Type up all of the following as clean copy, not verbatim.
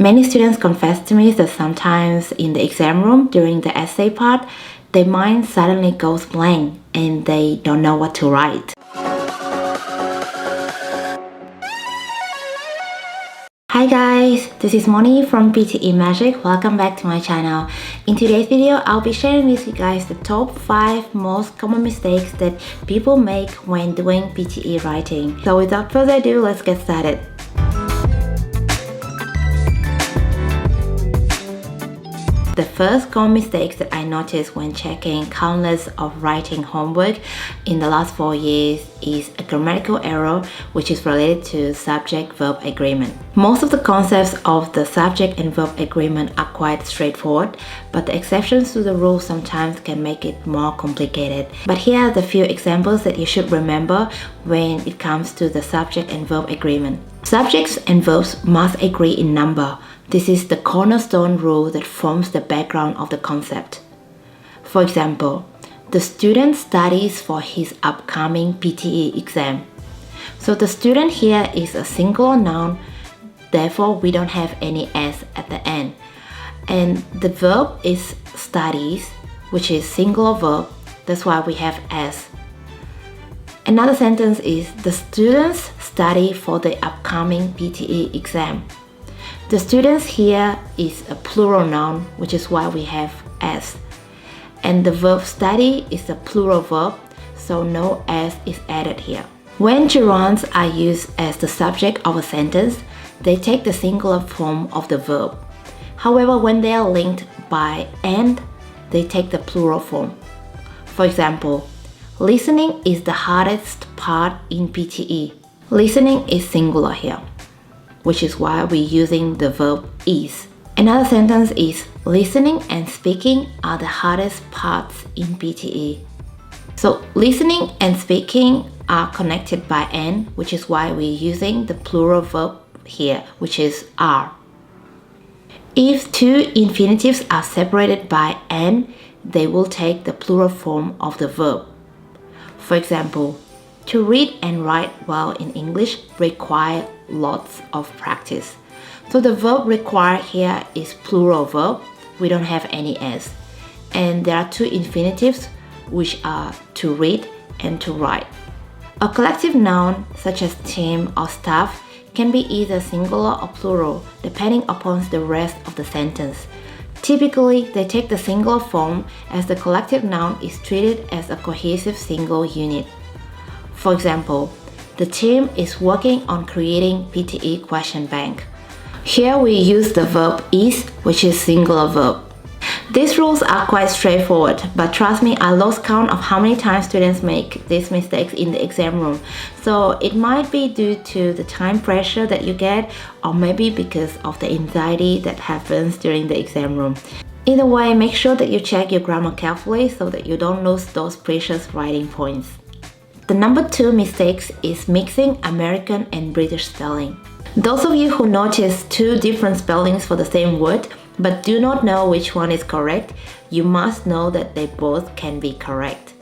Many students confess to me that sometimes in the exam room during the essay part, their mind suddenly goes blank and they don't know what to write. Hi guys, this is Moni from PTE Magic. Welcome back to my channel. In today's video, I'll be sharing with you guys the top 5 most common mistakes that people make when doing PTE writing. So without further ado, let's get started. The first common mistake that I noticed when checking countless of writing homework in the last 4 years is a grammatical error which is related to subject-verb agreement. Most of the concepts of the subject and verb agreement are quite straightforward, but the exceptions to the rule sometimes can make it more complicated. But here are the few examples that you should remember when it comes to the subject and verb agreement. Subjects and verbs must agree in number. This is the cornerstone rule that forms the background of the concept. For example, the student studies for his upcoming PTE exam. So the student here is a singular noun, therefore we don't have any s at the end. And the verb is studies, which is singular verb, that's why we have s. Another sentence is the students study for the upcoming PTE exam. The students here is a plural noun, which is why we have s. And the verb study is a plural verb, so no s is added here. When gerunds are used as the subject of a sentence, they take the singular form of the verb. However, when they are linked by and, they take the plural form. For example, listening is the hardest part in PTE. Listening is singular here, which is why we're using the verb is. Another sentence is listening and speaking are the hardest parts in PTE. So listening and speaking are connected by and, which is why we're using the plural verb here, which is are. If two infinitives are separated by and, they will take the plural form of the verb. For example, to read and write well in English require lots of practice. So the verb require here is plural verb. We don't have any s. And there are two infinitives, which are to read and to write. A collective noun such as team or staff can be either singular or plural depending upon the rest of the sentence. Typically, they take the singular form as the collective noun is treated as a cohesive single unit. For example, the team is working on creating PTE question bank. Here we use the verb is, which is singular verb. These rules are quite straightforward, but trust me, I lost count of how many times students make these mistakes in the exam room. So it might be due to the time pressure that you get, or maybe because of the anxiety that happens during the exam room. Either way, make sure that you check your grammar carefully so that you don't lose those precious writing points. The number 2 mistake is mixing American and British spelling. Those of you who notice 2 different spellings for the same word but do not know which one is correct, you must know that they both can be correct.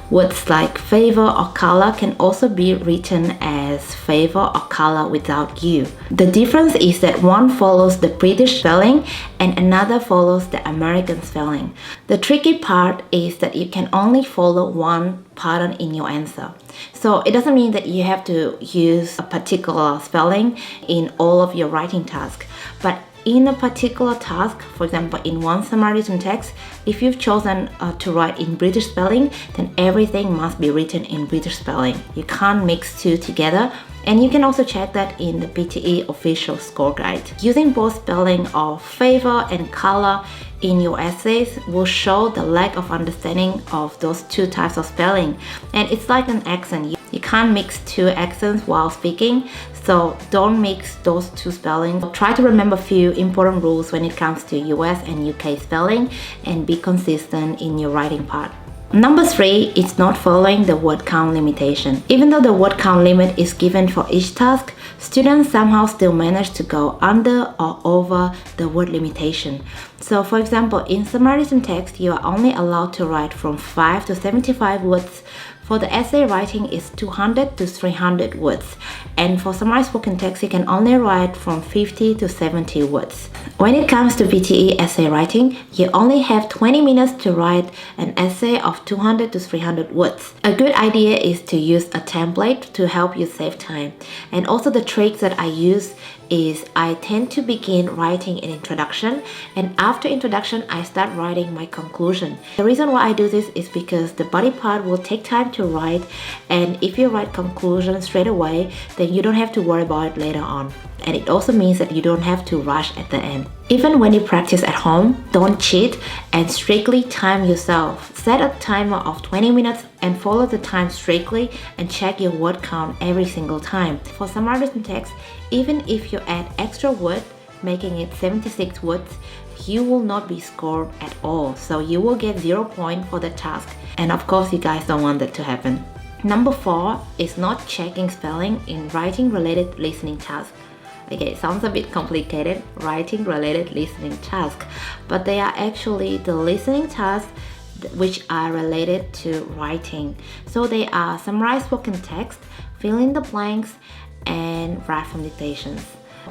Words like favor or color can also be written as favor or color without U. The difference is that one follows the British spelling and another follows the American spelling. The tricky part is that you can only follow one pattern in your answer. So it doesn't mean that you have to use a particular spelling in all of your writing tasks, but in a particular task, for example, in one summary written text, if you've chosen to write in British spelling, then everything must be written in British spelling. You can't mix 2 together, and you can also check that in the PTE official score guide. Using both spelling of favor and color in your essays will show the lack of understanding of those 2 types of spelling. And it's like an accent. You can't mix 2 accents while speaking, so don't mix those 2 spellings. Try to remember a few important rules when it comes to US and UK spelling and be consistent in your writing part. Number 3 is not following the word count limitation. Even though the word count limit is given for each task, students somehow still manage to go under or over the word limitation. So for example, in summary written text, you are only allowed to write from 5 to 75 words For the essay writing, it's 200 to 300 words, and for summarized spoken text, you can only write from 50 to 70 words. When it comes to PTE essay writing, you only have 20 minutes to write an essay of 200 to 300 words. A good idea is to use a template to help you save time. And also the tricks that I use is I tend to begin writing an introduction, and after introduction I start writing my conclusion. The reason why I do this is because the body part will take time to write, and if you write conclusion straight away, then you don't have to worry about it later on. And it also means that you don't have to rush at the end. Even when you practice at home, don't cheat and strictly time yourself. Set a timer of 20 minutes and follow the time strictly and check your word count every single time. For summarized written text, even if you add extra word, making it 76 words, you will not be scored at all. So you will get 0 point for the task. And of course, you guys don't want that to happen. Number 4 is not checking spelling in writing related listening tasks. Okay, it sounds a bit complicated, writing related listening tasks, but they are actually the listening tasks which are related to writing. So they are summarized spoken text, fill in the blanks, and write from dictations.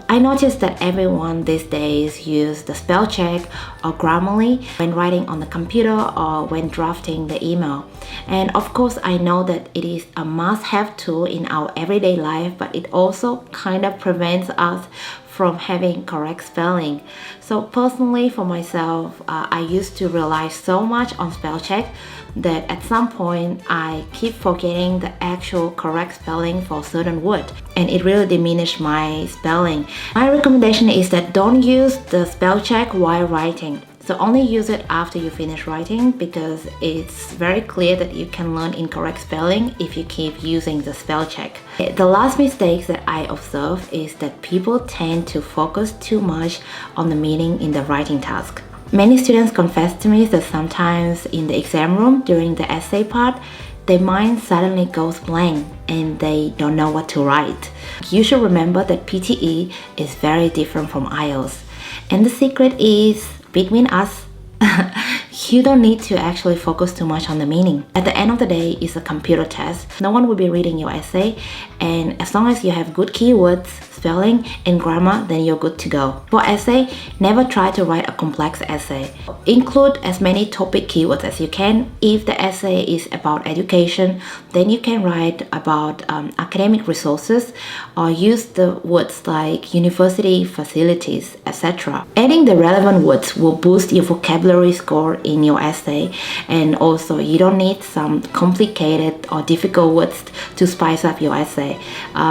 I noticed that everyone these days use the spell check or Grammarly when writing on the computer or when drafting the email. And of course, I know that it is a must-have tool in our everyday life, but it also kind of prevents us from having correct spelling. So personally for myself, I used to rely so much on spell check that at some point I keep forgetting the actual correct spelling for certain word, and it really diminished my spelling. My recommendation is that don't use the spell check while writing. So only use it after you finish writing, because it's very clear that you can learn incorrect spelling if you keep using the spell check. The last mistake that I observe is that people tend to focus too much on the meaning in the writing task. Many students confess to me that sometimes in the exam room during the essay part, their mind suddenly goes blank and they don't know what to write. You should remember that PTE is very different from IELTS. And the secret is, between us, you don't need to actually focus too much on the meaning. At the end of the day, it's a computer test. No one will be reading your essay, and as long as you have good keywords, spelling, and grammar, then you're good to go. For essay, never try to write a complex essay. Include as many topic keywords as you can. If the essay is about education, then you can write about academic resources, or use the words like university facilities, etc. Adding the relevant words will boost your vocabulary score in your essay, and also you don't need some complicated or difficult words to spice up your essay.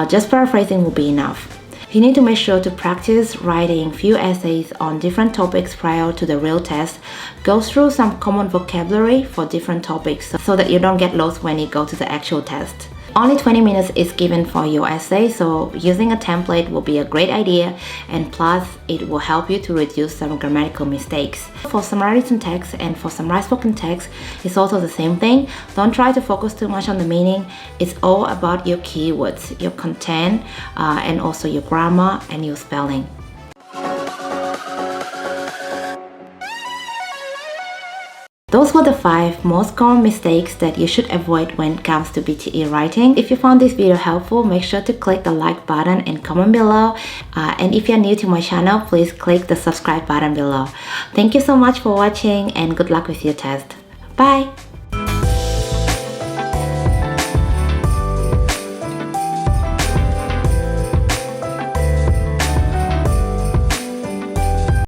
Just paraphrasing will be enough. You need to make sure to practice writing few essays on different topics prior to the real test. Go through some common vocabulary for different topics so that you don't get lost when you go to the actual test. Only 20 minutes is given for your essay, so using a template will be a great idea, and plus it will help you to reduce some grammatical mistakes. For summarized written text and for summarized spoken text, it's also the same thing. Don't try to focus too much on the meaning. It's all about your keywords, your content, and also your grammar and your spelling. Those were the 5 most common mistakes that you should avoid when it comes to PTE writing. If you found this video helpful, make sure to click the like button and comment below. And if you're new to my channel, please click the subscribe button below. Thank you so much for watching, and good luck with your test. Bye!